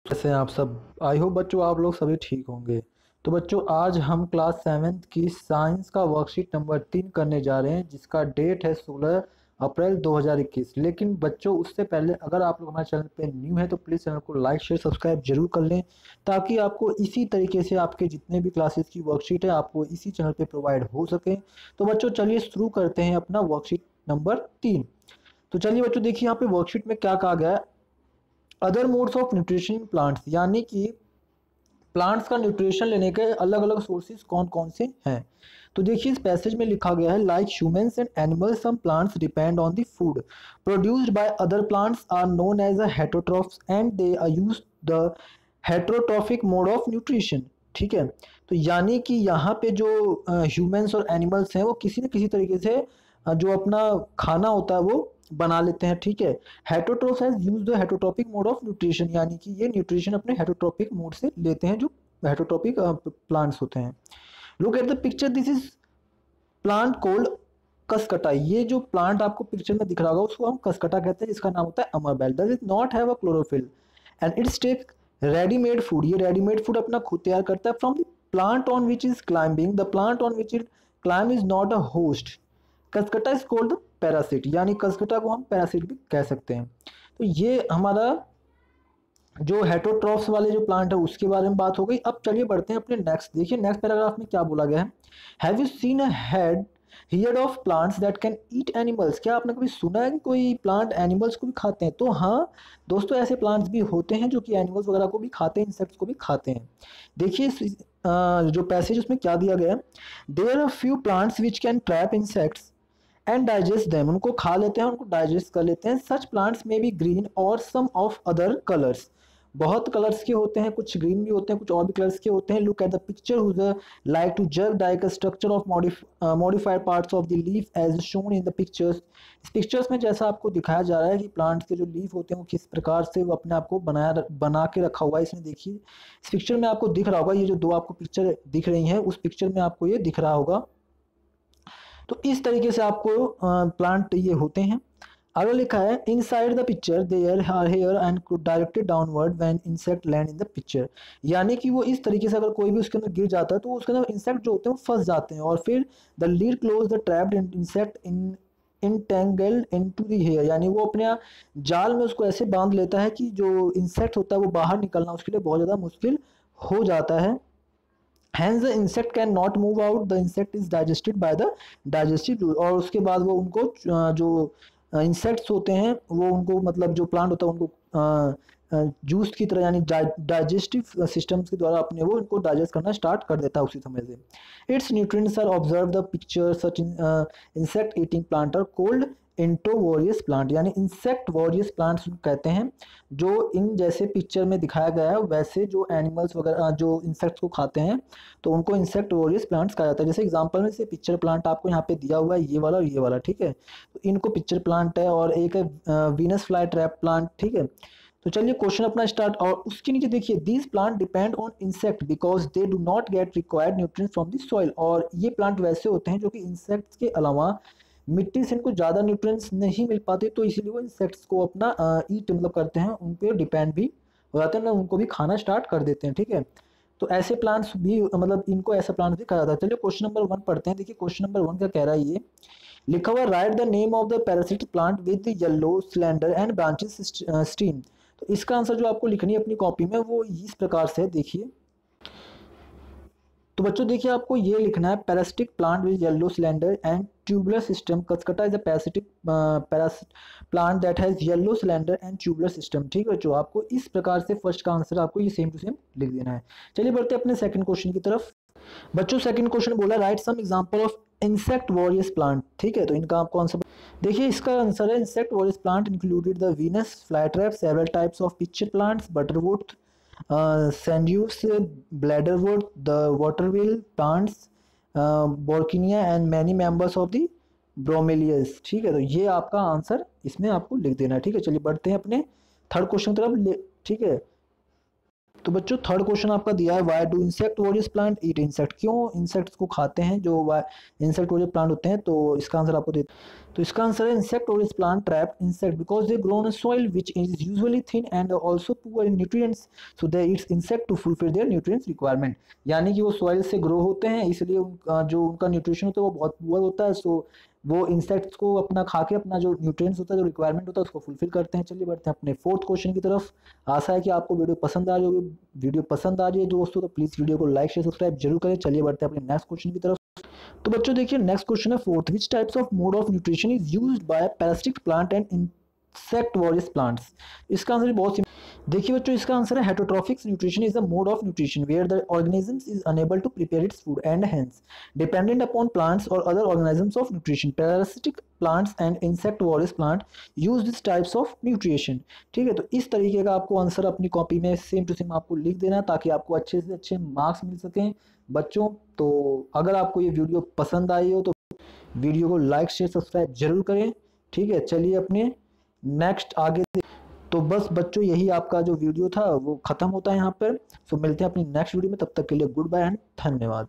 कैसे हैं आप सब। आई होप बच्चों आप लोग सभी ठीक होंगे। तो बच्चों आज हम क्लास सेवेंथ की साइंस का वर्कशीट नंबर 3 करने जा रहे हैं जिसका डेट है 16 अप्रैल 2021। लेकिन बच्चों उससे पहले अगर आप लोग हमारे चैनल पे न्यू है तो प्लीज़ चैनल को लाइक शेयर सब्सक्राइब जरूर कर लें, ताकि आपको इसी तरीके से आपके जितने भी क्लासेस की वर्कशीट है आपको इसी चैनल पे प्रोवाइड हो सके। तो बच्चों चलिए शुरू करते हैं अपना वर्कशीट नंबर 3। तो चलिए बच्चों देखिए यहाँ पे वर्कशीट में क्या कहा गया है। Other modes of nutrition plants, यानी कि प्लांट्स का न्यूट्रिशन लेने के अलग अलग सोर्सेज कौन कौन से हैं। तो देखिए इस पैसेज में लिखा गया है like humans and animals some plants depend on the food produced by other plants are known as a heterotrophs and they are use the heterotrophic mode of nutrition. ठीक है, तो यानी कि यहाँ पे जो ह्यूमंस और एनिमल्स हैं वो किसी न किसी तरीके से जो अपना खाना होता है वो बना लेते हैं। ठीक है, heterotrophs has used the heterotrophic mode of nutrition, यानी कि ये न्यूट्रिशन अपने हेटरोट्रॉपिक मोड से लेते हैं जो हेटरोट्रॉपिक प्लांट्स होते हैं। Look at the picture, this is plant called cuscuta. ये जो प्लांट आपको पिक्चर में दिख रहा होगा उसको हम कसकटा कहते हैं, जिसका नाम होता है अमरबेल। Does it not have a chlorophyll and its take readymade food. ये रेडीमेड फूड अपना खुद तैयार करता है from the plant on which is climbing. The plant on which it climb is not a host. Cuscuta is called the parasite, यानी cuscuta को हम Parachute भी कह सकते हैं। तो ये हमारा जो हेटरोट्रॉफ्स वाले जो प्लांट है उसके बारे में बात हो गई। अब चलिए बढ़ते हैं अपने नेक्स्ट। देखिए नेक्स्ट पैराग्राफ में क्या बोला गया है। Have you seen a heard of plants that can eat animals. क्या आपने कभी सुना है कि कोई प्लांट एनिमल्स को भी खाते हैं? तो हाँ दोस्तों, ऐसे प्लांट्स भी होते हैं जो कि एनिमल्स वगैरह को भी खाते हैं, इंसेक्ट्स को भी खाते हैं। देखिए जो पैसेज उसमें क्या दिया गया है। There are few plants which can trap insects and digest them. उनको खा लेते हैं, उनको डाइजेस्ट कर लेते हैं। सच प्लांट्स में बी ग्रीन और सम ऑफ अदर कलर्स। बहुत कलर्स के होते हैं, कुछ ग्रीन भी होते हैं, कुछ और भी कलर्स के होते हैं। Look at the picture whose like to jug dike a structure of modified parts of the leaf as shown in the pictures. इस पिक्चर्स में जैसा आपको दिखाया जा रहा है कि प्लांट्स के जो लीफ होते हैं वो किस प्रकार से वो अपने आप को बना के रखा हुआ है। इसमें देखिए इस पिक्चर में आपको दिख रहा होगा, ये जो दो आपको पिक्चर दिख रही हैं उस पिक्चर में आपको ये दिख रहा होगा। तो इस तरीके से आपको प्लांट ये होते हैं। आगे लिखा है inside the picture there are hair and directed downward when insect land in the picture. यानी कि वो इस तरीके से अगर कोई भी उसके अंदर गिर जाता है तो उसके अंदर इंसेक्ट जो होते हैं वो फंस जाते हैं, और फिर the lid close the trapped insect in entangled into the hair. यानी वो अपने जाल में उसको ऐसे बांध लेता है कि जो इंसेक्ट होता है वो बाहर निकलना उसके लिए बहुत ज़्यादा मुश्किल हो जाता है। Hence the insect can not move out. The insect is digested by the digestive tube। और उसके बाद वो उनको जो इंसेक्ट्स होते हैं वो उनको मतलब जो प्लांट होता है उनको जूस की तरह यानी डाइजेस्टिव सिस्टम्स के द्वारा अपने वो इनको डाइजेस्ट करना स्टार्ट कर देता है उसी समय से। Its nutrients are observe the picture such insect eating plant are called insectivorous plant. यानी इंसेक्ट वॉरियस प्लांट्स कहते हैं जो इन जैसे पिक्चर में दिखाया गया है वैसे जो एनिमल्स वगैरह जो इंसेक्ट्स को खाते हैं तो उनको इंसेक्ट वॉरियस प्लांट्स कहा जाता है। जैसे एग्जांपल में से पिक्चर प्लांट आपको यहाँ पे दिया हुआ है, ये वाला और ये वाला। ठीक है, तो इनको पिक्चर प्लांट है और एक है वीनस फ्लाई ट्रैप प्लांट। ठीक है, तो चलिए क्वेश्चन अपना स्टार्ट। और उसके नीचे देखिए these plant depend on insect because they do not gate required nutrients from the soil. और ये प्लांट वैसे होते हैं जो कि इंसेक्ट्स के अलावा मिट्टी से इनको ज़्यादा न्यूट्रिएंट्स नहीं मिल पाते, तो इसीलिए वो इंसेक्ट्स को अपना ईट मतलब करते हैं, उन पर डिपेंड भी हो जाते हैं ना, उनको भी खाना स्टार्ट कर देते हैं। ठीक है, तो ऐसे प्लांट्स भी मतलब इनको ऐसा प्लांट भी कहा जाता है। चलिए क्वेश्चन नंबर 1 पढ़ते हैं। देखिए क्वेश्चन नंबर 1 क्या कह रहा है, ये लिखा हुआ right the name of the parasitic plant with yellow cylinder and branches steam. तो इसका आंसर जो आपको लिखनी है अपनी कॉपी में वो इस प्रकार से है। देखिए तो बच्चों देखिए आपको ये लिखना है parasitic plant with yellow cylinder and tubular system. Cuscuta is a parasitic plant that has yellow cylinder and tubular system. ठीक है बच्चों, आपको इस प्रकार से फर्स्ट का आंसर आपको ये सेम टू सेम लिख देना है। चलिए बढ़ते हैं अपने सेकंड क्वेश्चन की तरफ। बच्चों सेकंड क्वेश्चन बोला write some example of insectivorous plant. ठीक है, तो इनका आपको आंसर देखिए इसका आंसर है insectivorous plant included the Venus flytrap, several types of picture plants, butterwood, Sanduce, Bladderwood, the Waterwheel plants, Borkinia and many members of the Bromeliads। ठीक है, तो ये आपका आंसर इसमें आपको लिख देना है। ठीक है, चलिए बढ़ते हैं अपने थर्ड क्वेश्चन की तरफ। ठीक है, तो बच्चों थर्ड क्वेश्चन आपका दिया है, why do insectivorous plant eat insect, क्यों इंसेक्ट्स को खाते हैं जो इंसेक्ट वॉरियस प्लांट होते हैं। तो इसका आंसर आपको दे, तो इसका आंसर है insectivorous plant trap insect because they grow in soil which is usually thin and also poor in nutrients, so they eats insect to fulfil their nutrients requirement. यानी कि वो सॉइल से grow होते हैं इसलिए उनका जो उनका न्यूट्रिशन होता है वो बहुत पुअर होता है, सो वो इंसेक्ट्स को अपना खा के अपना जो न्यूट्रिएंट्स होता है, जो रिक्वायरमेंट होता है उसको फुलफिल करते हैं। चलिए बढ़ते हैं अपने फोर्थ क्वेश्चन की तरफ। आशा है कि आपको वीडियो पसंद आ रही होगी। वीडियो पसंद आ रही है दोस्तों तो प्लीज़ वीडियो को लाइक शेयर सब्सक्राइब जरूर करें। चलिए बढ़ते हैं अपने नेक्स्ट क्वेश्चन की तरफ। तो बच्चों देखिए नेक्स्ट क्वेश्चन है fourth, which types of mode of nutrition is used by parasitic plant and insectivorous plants. इसका आंसर बहुत देखिए बच्चों इसका आंसर है heterotrophic nutrition is a mode of nutrition where the organisms is unable to prepare its food and hence dependent upon plants or other organisms of nutrition. Parasitic plants and insectivorous plant use these types of nutrition. ठीक है, तो इस तरीके का आपको answer अपनी copy में same to same आपको लिख देना ताकि आपको अच्छे से अच्छे मार्क्स मिल सकें बच्चों। तो अगर आपको ये वीडियो पसंद आई हो तो वीडियो को लाइक शेयर सब्सक्राइब जरूर करें। ठीक है, चलिए अपने नेक्स्ट आगे। तो बस बच्चों यही आपका जो वीडियो था वो खत्म होता है यहाँ पर। सो मिलते हैं अपनी नेक्स्ट वीडियो में, तब तक के लिए गुड बाय एंड धन्यवाद।